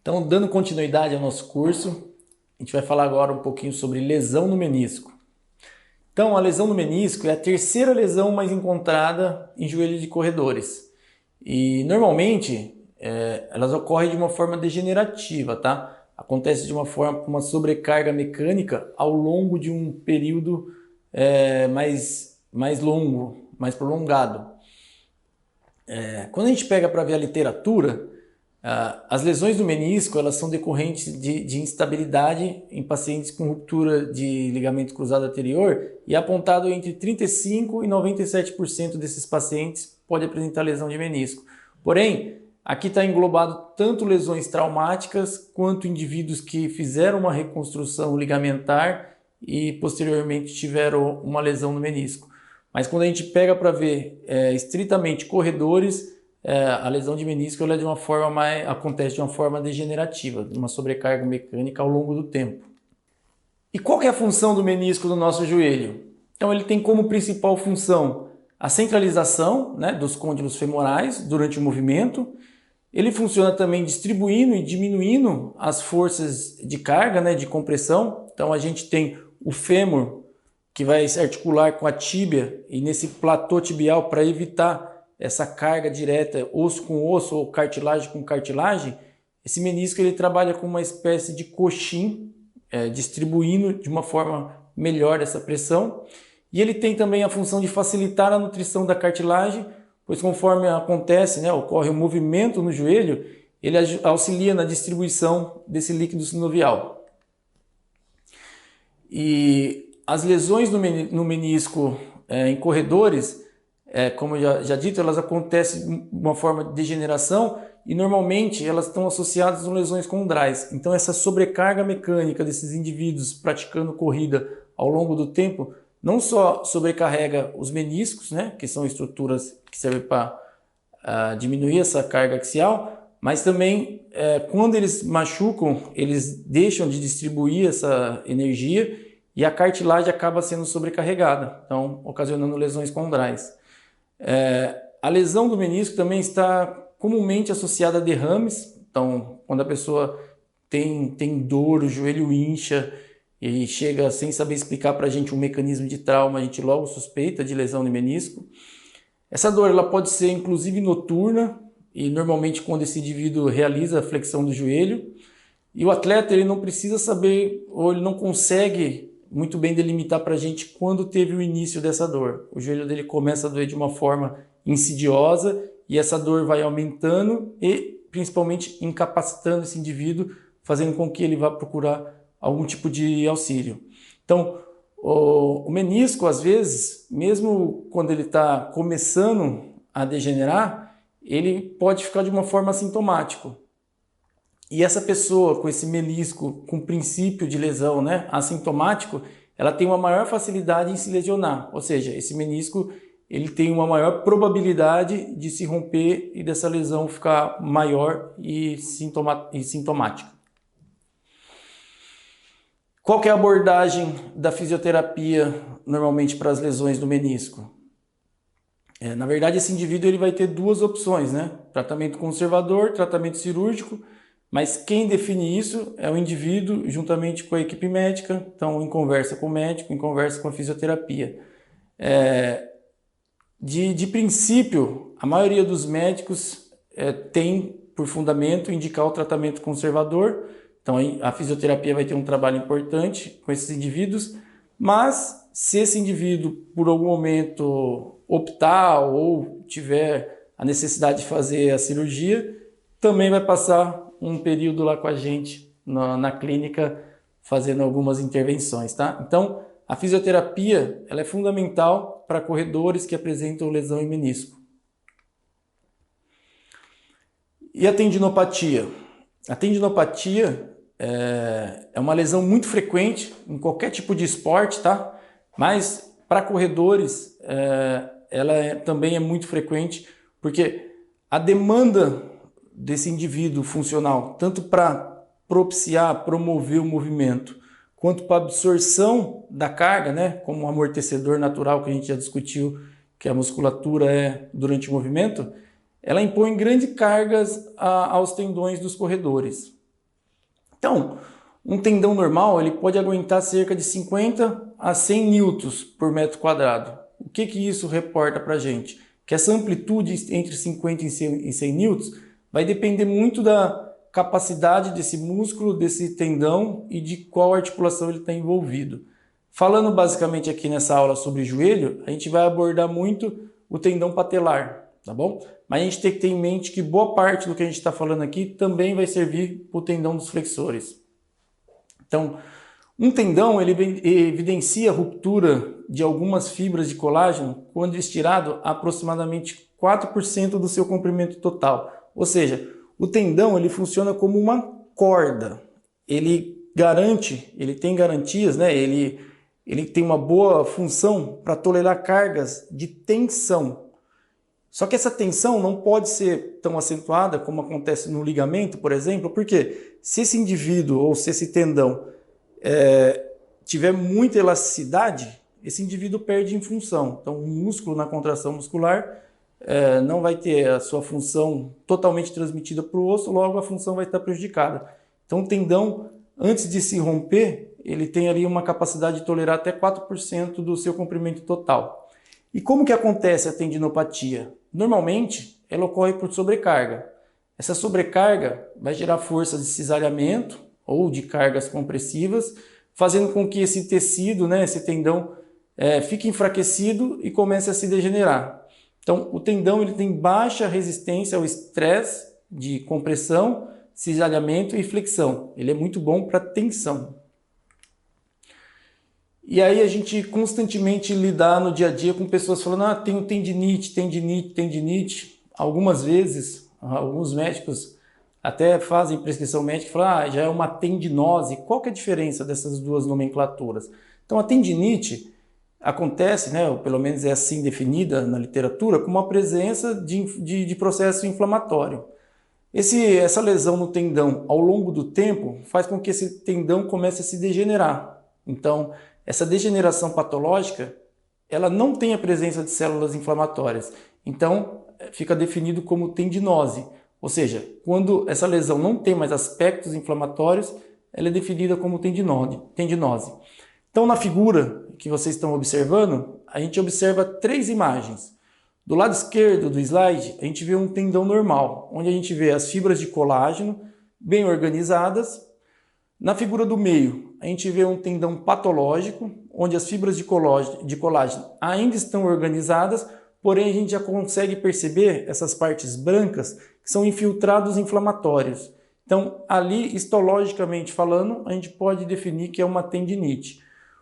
Então, dando continuidade ao nosso curso, a gente vai falar agora um pouquinho sobre lesão no menisco. Então, a lesão no menisco é a terceira lesão mais encontrada em joelho de corredores. E, normalmente, elas ocorrem de uma forma degenerativa, tá? Acontece de uma forma com uma sobrecarga mecânica ao longo de um período mais longo, mais prolongado. Quando a gente pega para ver a literatura, as lesões do menisco elas são decorrentes de instabilidade em pacientes com ruptura de ligamento cruzado anterior e é apontado entre 35% e 97% desses pacientes pode apresentar lesão de menisco. Porém, aqui está englobado tanto lesões traumáticas quanto indivíduos que fizeram uma reconstrução ligamentar e posteriormente tiveram uma lesão no menisco. Mas quando a gente pega para ver estritamente corredores, a lesão de menisco ela acontece de uma forma degenerativa, de uma sobrecarga mecânica ao longo do tempo. E qual que é a função do menisco no nosso joelho? Então ele tem como principal função a centralização, né, dos côndilos femorais durante o movimento. Ele funciona também distribuindo e diminuindo as forças de carga, né, de compressão. Então a gente tem o fêmur, que vai se articular com a tíbia e nesse platô tibial para evitar essa carga direta osso com osso ou cartilagem com cartilagem. Esse menisco ele trabalha com uma espécie de coxim, distribuindo de uma forma melhor essa pressão. E ele tem também a função de facilitar a nutrição da cartilagem, pois conforme acontece, né, ocorre um movimento no joelho, ele auxilia na distribuição desse líquido sinovial. E as lesões no menisco em corredores, como já dito, elas acontecem de uma forma de degeneração e normalmente elas estão associadas a lesões condrais. Então essa sobrecarga mecânica desses indivíduos praticando corrida ao longo do tempo não só sobrecarrega os meniscos, né, que são estruturas que servem para diminuir essa carga axial, mas também quando eles machucam, eles deixam de distribuir essa energia e a cartilagem acaba sendo sobrecarregada, então ocasionando lesões condrais. A lesão do menisco também está comumente associada a derrames, então quando a pessoa tem dor, o joelho incha e chega sem saber explicar para a gente um mecanismo de trauma, a gente logo suspeita de lesão de menisco. Essa dor ela pode ser inclusive noturna e normalmente quando esse indivíduo realiza a flexão do joelho e o atleta ele não precisa saber ou ele não consegue muito bem delimitar para a gente quando teve o início dessa dor. O joelho dele começa a doer de uma forma insidiosa e essa dor vai aumentando e principalmente incapacitando esse indivíduo, fazendo com que ele vá procurar algum tipo de auxílio. Então, o menisco, às vezes, mesmo quando ele está começando a degenerar, ele pode ficar de uma forma assintomática. E essa pessoa com esse menisco com princípio de lesão, né, assintomático, ela tem uma maior facilidade em se lesionar. Ou seja, esse menisco ele tem uma maior probabilidade de se romper e dessa lesão ficar maior e sintomática. Qual que é a abordagem da fisioterapia normalmente para as lesões do menisco? Na verdade, esse indivíduo ele vai ter duas opções, né? Tratamento conservador, tratamento cirúrgico, mas quem define isso é o indivíduo juntamente com a equipe médica, então em conversa com o médico, em conversa com a fisioterapia. De princípio, a maioria dos médicos tem por fundamento indicar o tratamento conservador, então a fisioterapia vai ter um trabalho importante com esses indivíduos, mas se esse indivíduo por algum momento optar ou tiver a necessidade de fazer a cirurgia, também vai passar um período lá com a gente na clínica fazendo algumas intervenções, tá? Então a fisioterapia ela é fundamental para corredores que apresentam lesão em menisco. E a tendinopatia? A tendinopatia é uma lesão muito frequente em qualquer tipo de esporte, tá? Mas para corredores ela também é muito frequente porque a demanda desse indivíduo funcional, tanto para propiciar, promover o movimento, quanto para absorção da carga, né, como um amortecedor natural que a gente já discutiu, que a musculatura é durante o movimento, ela impõe grandes cargas aos tendões dos corredores. Então, um tendão normal ele pode aguentar cerca de 50 a 100 newtons por metro quadrado. O que isso reporta para a gente? Que essa amplitude entre 50 e 100 newtons vai depender muito da capacidade desse músculo, desse tendão e de qual articulação ele está envolvido. Falando basicamente aqui nessa aula sobre joelho, a gente vai abordar muito o tendão patelar, tá bom? Mas a gente tem que ter em mente que boa parte do que a gente está falando aqui também vai servir para o tendão dos flexores. Então, um tendão ele evidencia a ruptura de algumas fibras de colágeno quando estirado aproximadamente 4% do seu comprimento total. Ou seja, o tendão ele funciona como uma corda. Ele tem garantias, né? Ele tem uma boa função para tolerar cargas de tensão. Só que essa tensão não pode ser tão acentuada como acontece no ligamento, por exemplo, porque se esse indivíduo ou se esse tendão tiver muita elasticidade, esse indivíduo perde em função. Então, o músculo na contração muscular não vai ter a sua função totalmente transmitida para o osso, logo a função vai estar prejudicada. Então, o tendão, antes de se romper, ele tem ali uma capacidade de tolerar até 4% do seu comprimento total. E como que acontece a tendinopatia? Normalmente, ela ocorre por sobrecarga. Essa sobrecarga vai gerar força de cisalhamento ou de cargas compressivas, fazendo com que esse tecido, né, esse tendão, fique enfraquecido e comece a se degenerar. Então, o tendão ele tem baixa resistência ao estresse de compressão, cisalhamento e flexão. Ele é muito bom para tensão. E aí a gente constantemente lidar no dia a dia com pessoas falando tenho tendinite. Algumas vezes, alguns médicos até fazem prescrição médica e falam já é uma tendinose. Qual que é a diferença dessas duas nomenclaturas? Então a tendinite acontece, né, ou pelo menos é assim definida na literatura, como a presença de processo inflamatório. Essa lesão no tendão ao longo do tempo faz com que esse tendão comece a se degenerar. Então, essa degeneração patológica, ela não tem a presença de células inflamatórias. Então, fica definido como tendinose. Ou seja, quando essa lesão não tem mais aspectos inflamatórios, ela é definida como tendinose. Então, na figura que vocês estão observando, a gente observa 3 imagens. Do lado esquerdo do slide, a gente vê um tendão normal, onde a gente vê as fibras de colágeno bem organizadas. Na figura do meio, a gente vê um tendão patológico, onde as fibras de colágeno ainda estão organizadas, porém a gente já consegue perceber essas partes brancas que são infiltrados inflamatórios. Então, ali, histologicamente falando, a gente pode definir que é uma tendinite.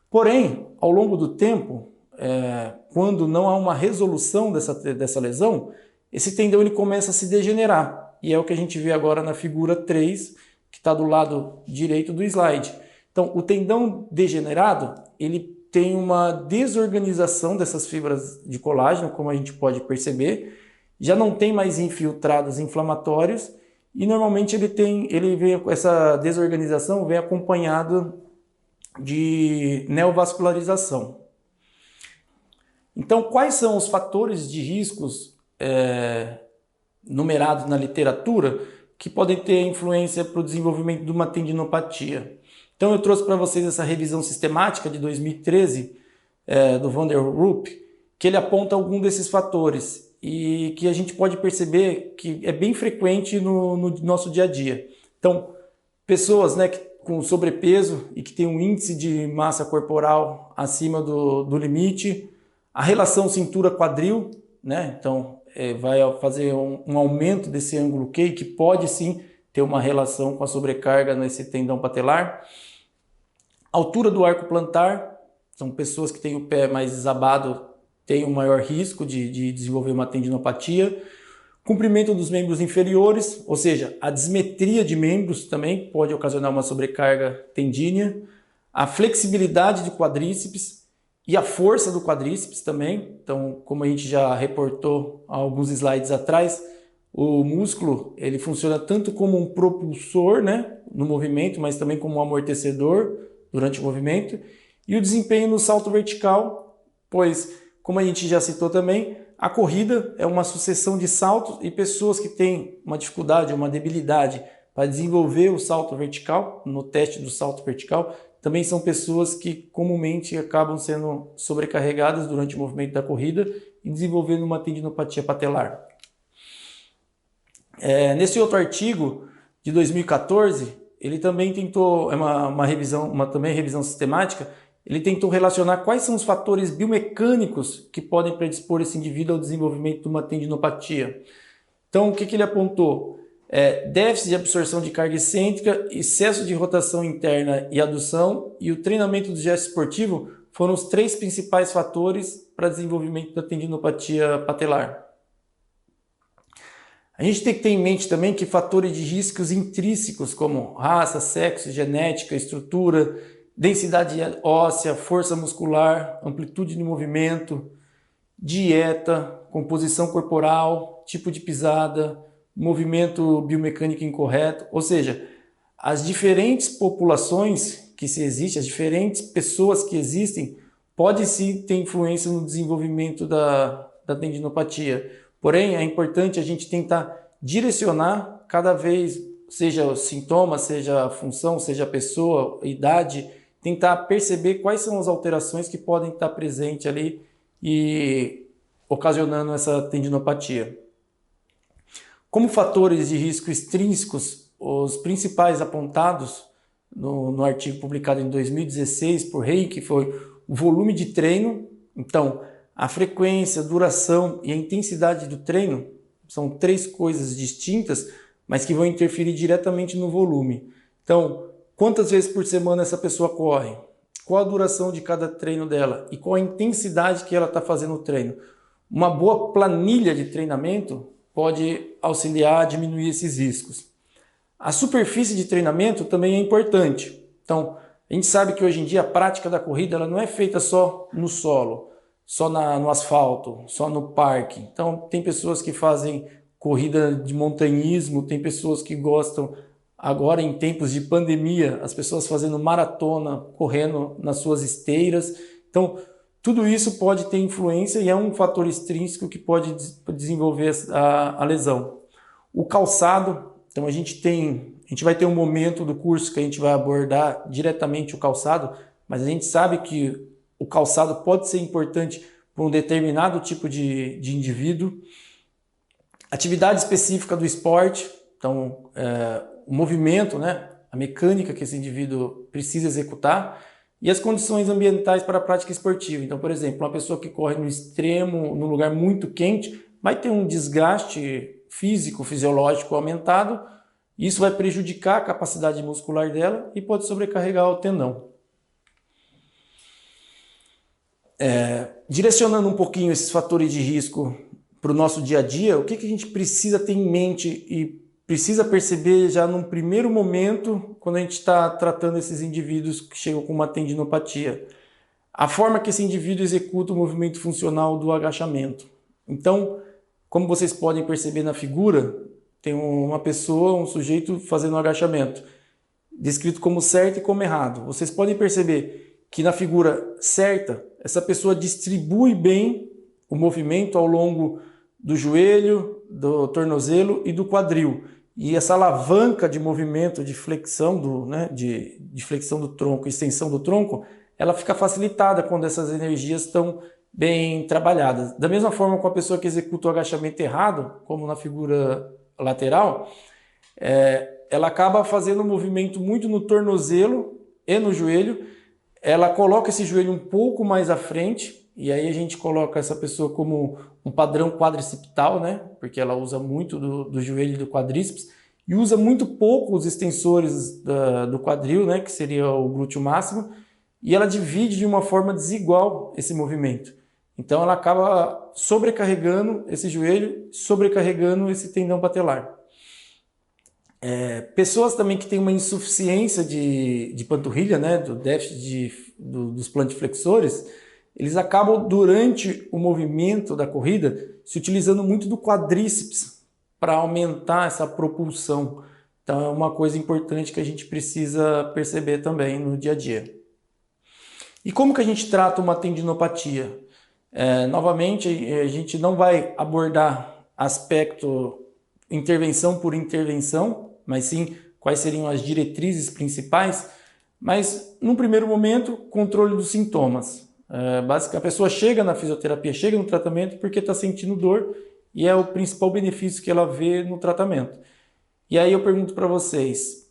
Porém, ao longo do tempo, quando não há uma resolução dessa lesão, esse tendão ele começa a se degenerar. E é o que a gente vê agora na figura 3, que está do lado direito do slide. Então, o tendão degenerado, ele tem uma desorganização dessas fibras de colágeno, como a gente pode perceber, já não tem mais infiltrados inflamatórios e normalmente essa desorganização vem acompanhado de neovascularização. Então, quais são os fatores de riscos numerados na literatura que podem ter influência para o desenvolvimento de uma tendinopatia? Então eu trouxe para vocês essa revisão sistemática de 2013 do Van der Roop, que ele aponta algum desses fatores e que a gente pode perceber que é bem frequente no nosso dia a dia. Então, pessoas com sobrepeso e que tem um índice de massa corporal acima do limite, a relação cintura-quadril, né? Então vai fazer um aumento desse ângulo Q, que pode sim ter uma relação com a sobrecarga nesse tendão patelar. Altura do arco plantar, são pessoas que têm o pé mais desabado, têm um maior risco de desenvolver uma tendinopatia. Comprimento dos membros inferiores, ou seja, a dismetria de membros também pode ocasionar uma sobrecarga tendínea. A flexibilidade de quadríceps e a força do quadríceps também. Então, como a gente já reportou há alguns slides atrás, o músculo ele funciona tanto como um propulsor, né, no movimento, mas também como um amortecedor durante o movimento. E o desempenho no salto vertical, pois, como a gente já citou também, a corrida é uma sucessão de saltos e pessoas que têm uma dificuldade, uma debilidade para desenvolver o salto vertical, no teste do salto vertical, também são pessoas que comumente acabam sendo sobrecarregadas durante o movimento da corrida e desenvolvendo uma tendinopatia patelar. Nesse outro artigo de 2014, ele também tentou, uma revisão sistemática, ele tentou relacionar quais são os fatores biomecânicos que podem predispor esse indivíduo ao desenvolvimento de uma tendinopatia. Então, o que ele apontou? Déficit de absorção de carga excêntrica, excesso de rotação interna e adução, e o treinamento do gesto esportivo foram os 3 principais fatores para desenvolvimento da tendinopatia patelar. A gente tem que ter em mente também que fatores de riscos intrínsecos, como raça, sexo, genética, estrutura, densidade óssea, força muscular, amplitude de movimento, dieta, composição corporal, tipo de pisada, movimento biomecânico incorreto, ou seja, as diferentes populações que se existem, as diferentes pessoas que existem, podem sim ter influência no desenvolvimento da tendinopatia. Porém, é importante a gente tentar direcionar cada vez, seja o sintoma, seja a função, seja a pessoa, a idade, tentar perceber quais são as alterações que podem estar presentes ali e ocasionando essa tendinopatia. Como fatores de risco extrínsecos, os principais apontados no artigo publicado em 2016 por Reiki foi o volume de treino. Então, a frequência, duração e a intensidade do treino são 3 coisas distintas, mas que vão interferir diretamente no volume. Então, quantas vezes por semana essa pessoa corre? Qual a duração de cada treino dela? E qual a intensidade que ela está fazendo o treino? Uma boa planilha de treinamento pode auxiliar a diminuir esses riscos. A superfície de treinamento também é importante. Então, a gente sabe que hoje em dia a prática da corrida ela não é feita só no solo, só no asfalto, só no parque. Então, tem pessoas que fazem corrida de montanhismo, tem pessoas que gostam, agora em tempos de pandemia, as pessoas fazendo maratona, correndo nas suas esteiras. Então, tudo isso pode ter influência e é um fator extrínseco que pode desenvolver a lesão. O calçado, então a gente vai ter um momento do curso que a gente vai abordar diretamente o calçado, mas a gente sabe que o calçado pode ser importante para um determinado tipo de indivíduo. Atividade específica do esporte, então o movimento, né, a mecânica que esse indivíduo precisa executar, e as condições ambientais para a prática esportiva. Então, por exemplo, uma pessoa que corre no extremo, num lugar muito quente, vai ter um desgaste físico, fisiológico aumentado. Isso vai prejudicar a capacidade muscular dela e pode sobrecarregar o tendão. Direcionando um pouquinho esses fatores de risco para o nosso dia a dia, o que a gente precisa ter em mente e precisa perceber já num primeiro momento, quando a gente está tratando esses indivíduos que chegam com uma tendinopatia. A forma que esse indivíduo executa o movimento funcional do agachamento. Então, como vocês podem perceber na figura, tem uma pessoa, um sujeito fazendo um agachamento, descrito como certo e como errado. Vocês podem perceber que na figura certa, essa pessoa distribui bem o movimento ao longo do joelho, do tornozelo e do quadril. E essa alavanca de movimento, de flexão de flexão do tronco, extensão do tronco, ela fica facilitada quando essas energias estão bem trabalhadas. Da mesma forma com a pessoa que executa o agachamento errado, como na figura lateral, ela acaba fazendo um movimento muito no tornozelo e no joelho. Ela coloca esse joelho um pouco mais à frente, e aí a gente coloca essa pessoa como um padrão quadricipital, né? Porque ela usa muito do joelho e do quadríceps, e usa muito pouco os extensores do quadril, né? Que seria o glúteo máximo, e ela divide de uma forma desigual esse movimento. Então ela acaba sobrecarregando esse joelho, sobrecarregando esse tendão patelar. Pessoas também que têm uma insuficiência de panturrilha, né? Do déficit dos plantiflexores, eles acabam, durante o movimento da corrida, se utilizando muito do quadríceps para aumentar essa propulsão. Então é uma coisa importante que a gente precisa perceber também no dia a dia. E como que a gente trata uma tendinopatia? Novamente, a gente não vai abordar aspecto intervenção por intervenção, mas sim quais seriam as diretrizes principais. Mas, num primeiro momento, controle dos sintomas. Basicamente, a pessoa chega na fisioterapia, chega no tratamento porque está sentindo dor e é o principal benefício que ela vê no tratamento. E aí eu pergunto para vocês,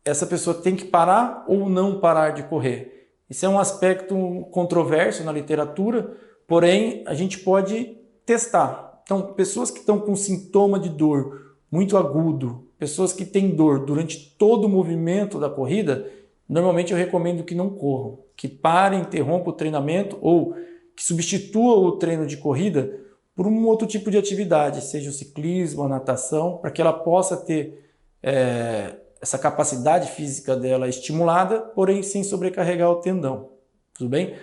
essa pessoa tem que parar ou não parar de correr? Esse é um aspecto controverso na literatura, porém a gente pode testar. Então, pessoas que estão com sintoma de dor muito agudo, pessoas que têm dor durante todo o movimento da corrida, normalmente eu recomendo que não corram, que parem, interrompam o treinamento ou que substituam o treino de corrida por um outro tipo de atividade, seja o ciclismo, a natação, para que ela possa ter essa capacidade física dela estimulada, porém sem sobrecarregar o tendão. Tudo bem?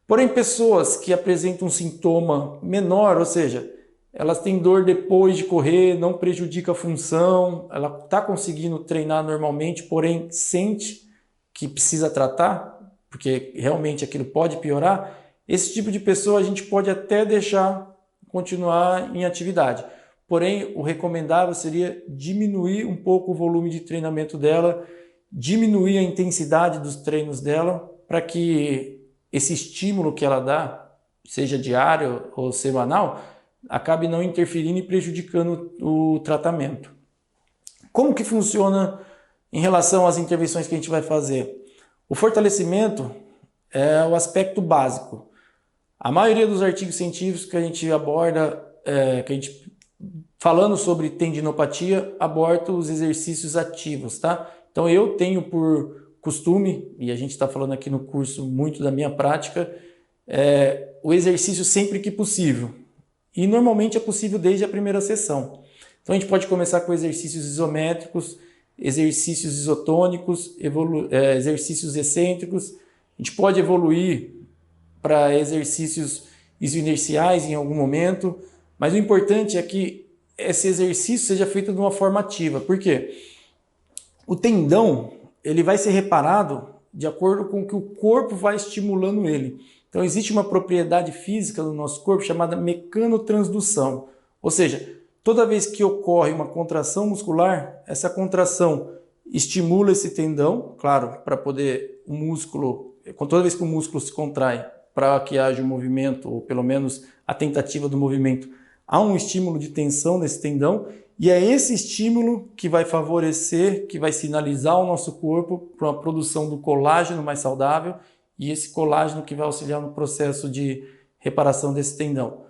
Porém, pessoas que apresentam um sintoma menor, ou seja, elas têm dor depois de correr, não prejudica a função, ela está conseguindo treinar normalmente, porém sente que precisa tratar, porque realmente aquilo pode piorar, esse tipo de pessoa a gente pode até deixar continuar em atividade. Porém, o recomendável seria diminuir um pouco o volume de treinamento dela, diminuir a intensidade dos treinos dela, para que esse estímulo que ela dá, seja diário ou semanal, acabe não interferindo e prejudicando o tratamento. Como que funciona em relação às intervenções que a gente vai fazer? O fortalecimento é o aspecto básico. A maioria dos artigos científicos que a gente aborda, falando sobre tendinopatia, aborda os exercícios ativos, tá? Então eu tenho por costume, e a gente está falando aqui no curso muito da minha prática, o exercício sempre que possível. E normalmente é possível desde a primeira sessão. Então a gente pode começar com exercícios isométricos, exercícios isotônicos, exercícios excêntricos. A gente pode evoluir para exercícios isoinerciais em algum momento, mas o importante é que esse exercício seja feito de uma forma ativa. Por quê? O tendão ele vai ser reparado de acordo com o que o corpo vai estimulando ele. Então existe uma propriedade física do nosso corpo chamada mecanotransdução, ou seja, toda vez que ocorre uma contração muscular, essa contração estimula esse tendão, claro, para poder o músculo, toda vez que o músculo se contrai, para que haja um movimento, ou pelo menos a tentativa do movimento, há um estímulo de tensão nesse tendão, e é esse estímulo que vai favorecer, que vai sinalizar ao nosso corpo para a produção do colágeno mais saudável, e esse colágeno que vai auxiliar no processo de reparação desse tendão.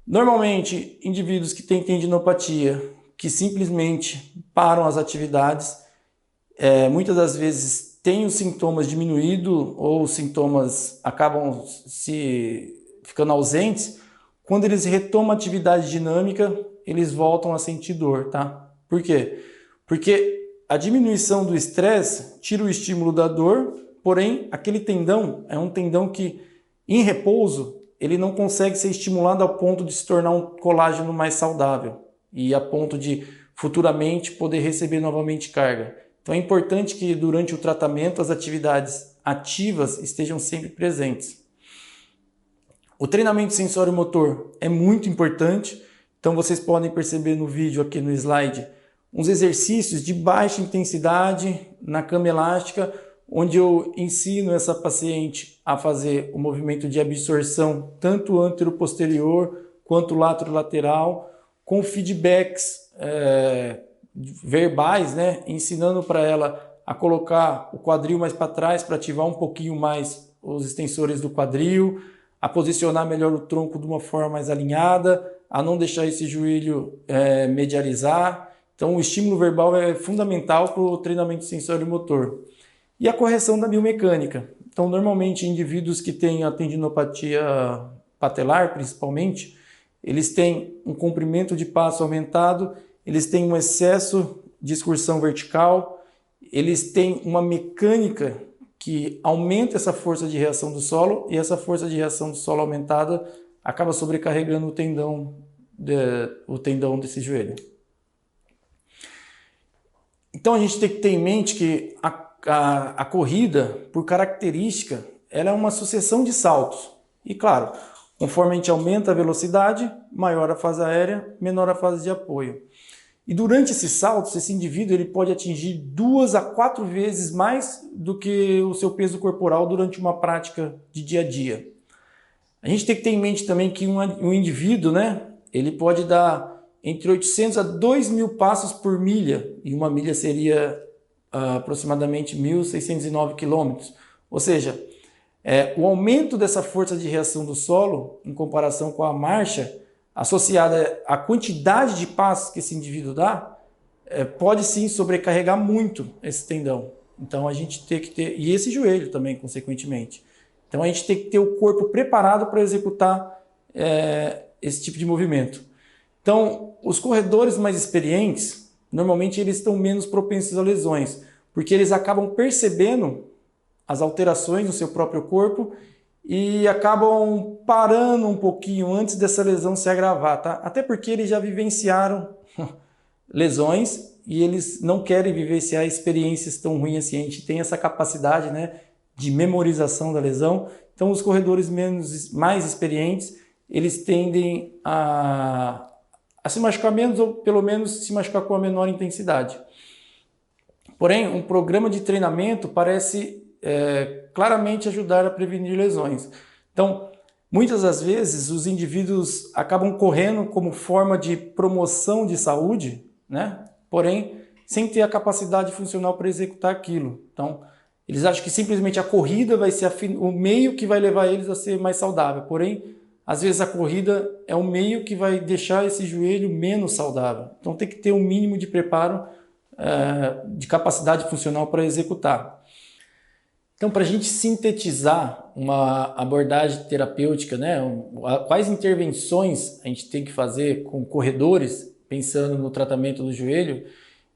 Normalmente, indivíduos que têm tendinopatia, que simplesmente param as atividades, muitas das vezes têm os sintomas diminuídos ou os sintomas acabam ficando ausentes. Quando eles retomam a atividade dinâmica, eles voltam a sentir dor, tá? Por quê? Porque a diminuição do estresse tira o estímulo da dor, porém, aquele tendão é um tendão que, em repouso, ele não consegue ser estimulado ao ponto de se tornar um colágeno mais saudável e a ponto de futuramente poder receber novamente carga. Então é importante que durante o tratamento as atividades ativas estejam sempre presentes. O treinamento sensório-motor é muito importante, então vocês podem perceber no vídeo aqui no slide uns exercícios de baixa intensidade na cama elástica, onde eu ensino essa paciente a fazer o movimento de absorção tanto antero-posterior quanto lateral, com feedbacks verbais, né? Ensinando para ela a colocar o quadril mais para trás para ativar um pouquinho mais os extensores do quadril, a posicionar melhor o tronco de uma forma mais alinhada, a não deixar esse joelho medializar. Então o estímulo verbal é fundamental para o treinamento sensório-motor. E a correção da biomecânica. Então, normalmente, indivíduos que têm a tendinopatia patelar, principalmente, eles têm um comprimento de passo aumentado, eles têm um excesso de excursão vertical, eles têm uma mecânica que aumenta essa força de reação do solo, e essa força de reação do solo aumentada acaba sobrecarregando o tendão desse joelho. Então, a gente tem que ter em mente que a corrida, por característica, ela é uma sucessão de saltos. E claro, Conforme a gente aumenta a velocidade, maior a fase aérea, menor a fase de apoio. E durante esses saltos, esse indivíduo ele pode atingir 2 a 4 vezes mais do que o seu peso corporal durante uma prática de dia a dia. A gente tem que ter em mente também que um indivíduo, né, ele pode dar entre 800 a 2.000 passos por milha, e uma milha seria aproximadamente 1.609 quilômetros. Ou seja, o aumento dessa força de reação do solo, em comparação com a marcha, associada à quantidade de passos que esse indivíduo dá, pode sim sobrecarregar muito esse tendão. Então a gente tem que ter, e esse joelho também, consequentemente. Então a gente tem que ter o corpo preparado para executar esse tipo de movimento. Então os corredores mais experientes, normalmente eles estão menos propensos a lesões, porque eles acabam percebendo as alterações no seu próprio corpo e acabam parando um pouquinho antes dessa lesão se agravar, tá? Até porque eles já vivenciaram lesões e eles não querem vivenciar experiências tão ruins assim. A gente tem essa capacidade, né, de memorização da lesão. Então os corredores mais experientes, eles tendem a se machucar menos ou pelo menos se machucar com a menor intensidade. Porém, um programa de treinamento parece claramente ajudar a prevenir lesões. Então, muitas das vezes, os indivíduos acabam correndo como forma de promoção de saúde, né? Porém, sem ter a capacidade funcional para executar aquilo. Então, eles acham que simplesmente a corrida vai ser o meio que vai levar eles a ser mais saudável. Porém, às vezes a corrida é o meio que vai deixar esse joelho menos saudável. Então, tem que ter um mínimo de preparo, de capacidade funcional para executar. Então, para a gente sintetizar uma abordagem terapêutica, né, quais intervenções a gente tem que fazer com corredores, pensando no tratamento do joelho,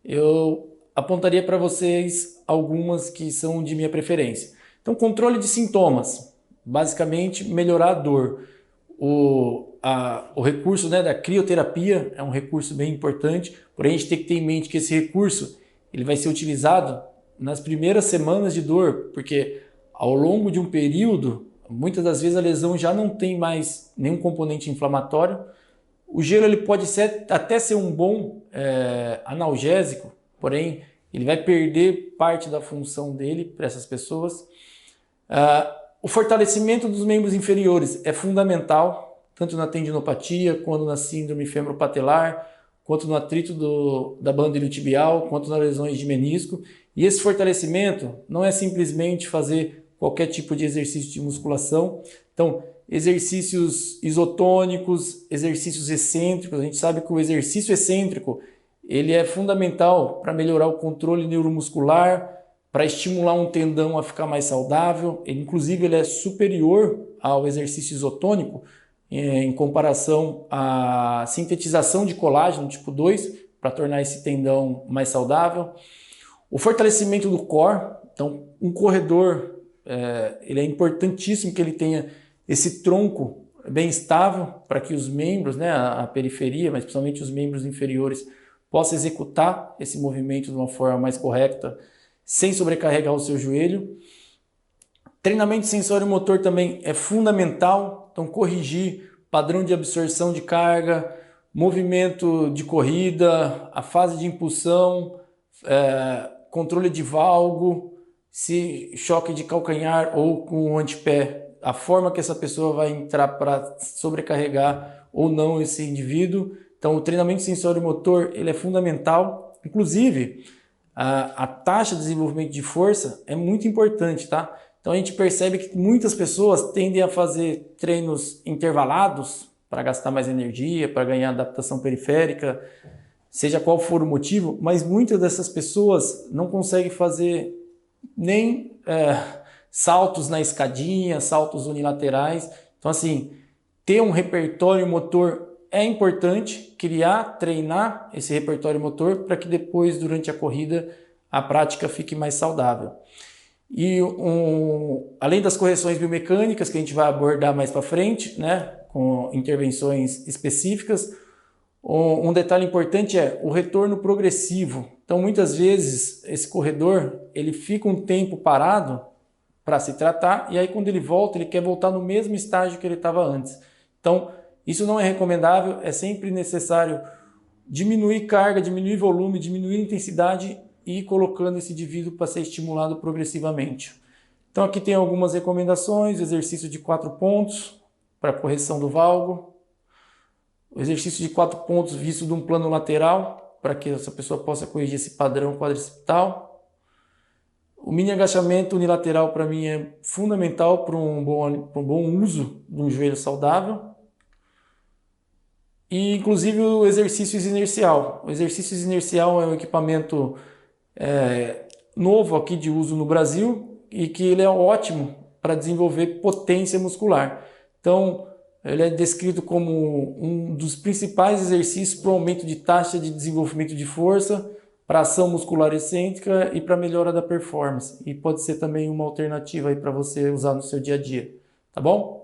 eu apontaria para vocês algumas que são de minha preferência. Então, controle de sintomas, basicamente melhorar a dor. O recurso, né, da crioterapia é um recurso bem importante, porém a gente tem que ter em mente que esse recurso ele vai ser utilizado nas primeiras semanas de dor, porque ao longo de um período, muitas das vezes a lesão já não tem mais nenhum componente inflamatório. O gelo ele pode até ser um bom analgésico, porém ele vai perder parte da função dele para essas pessoas. O fortalecimento dos membros inferiores é fundamental, tanto na tendinopatia, quanto na síndrome femoropatelar, quanto no atrito da banda iliotibial, quanto nas lesões de menisco. E esse fortalecimento não é simplesmente fazer qualquer tipo de exercício de musculação. Então, exercícios isotônicos, exercícios excêntricos. A gente sabe que o exercício excêntrico ele é fundamental para melhorar o controle neuromuscular, para estimular um tendão a ficar mais saudável. Inclusive, ele é superior ao exercício isotônico em comparação à sintetização de colágeno tipo 2, para tornar esse tendão mais saudável. O fortalecimento do core, então um corredor, ele é importantíssimo que ele tenha esse tronco bem estável para que os membros, né, a periferia, mas principalmente os membros inferiores, possam executar esse movimento de uma forma mais correta, sem sobrecarregar o seu joelho. Treinamento sensório-motor também é fundamental, então corrigir padrão de absorção de carga, movimento de corrida, a fase de impulsão, controle de valgo, se choque de calcanhar ou com o antepé, a forma que essa pessoa vai entrar para sobrecarregar ou não esse indivíduo. Então o treinamento sensório-motor ele é fundamental, inclusive a taxa de desenvolvimento de força é muito importante, tá? Então a gente percebe que muitas pessoas tendem a fazer treinos intervalados para gastar mais energia, para ganhar adaptação periférica, seja qual for o motivo, mas muitas dessas pessoas não conseguem fazer nem saltos na escadinha, saltos unilaterais. Então assim, ter um repertório motor é importante, treinar esse repertório motor para que depois, durante a corrida, a prática fique mais saudável. E além das correções biomecânicas que a gente vai abordar mais para frente, né, com intervenções específicas, um detalhe importante é o retorno progressivo. Então, muitas vezes, esse corredor ele fica um tempo parado para se tratar e aí quando ele volta, ele quer voltar no mesmo estágio que ele estava antes. Então, isso não é recomendável, é sempre necessário diminuir carga, diminuir volume, diminuir intensidade e ir colocando esse indivíduo para ser estimulado progressivamente. Então aqui tem algumas recomendações, exercício de 4 pontos para correção do valgo, o exercício de 4 pontos visto de um plano lateral, para que essa pessoa possa corrigir esse padrão quadricipital. O mini agachamento unilateral para mim é fundamental para um bom uso de um joelho saudável. E inclusive o exercício inercial. O exercício inercial é um equipamento novo aqui de uso no Brasil e que ele é ótimo para desenvolver potência muscular. Então, ele é descrito como um dos principais exercícios para o aumento de taxa de desenvolvimento de força, para ação muscular excêntrica e para melhora da performance. E pode ser também uma alternativa aí para você usar no seu dia a dia, tá bom?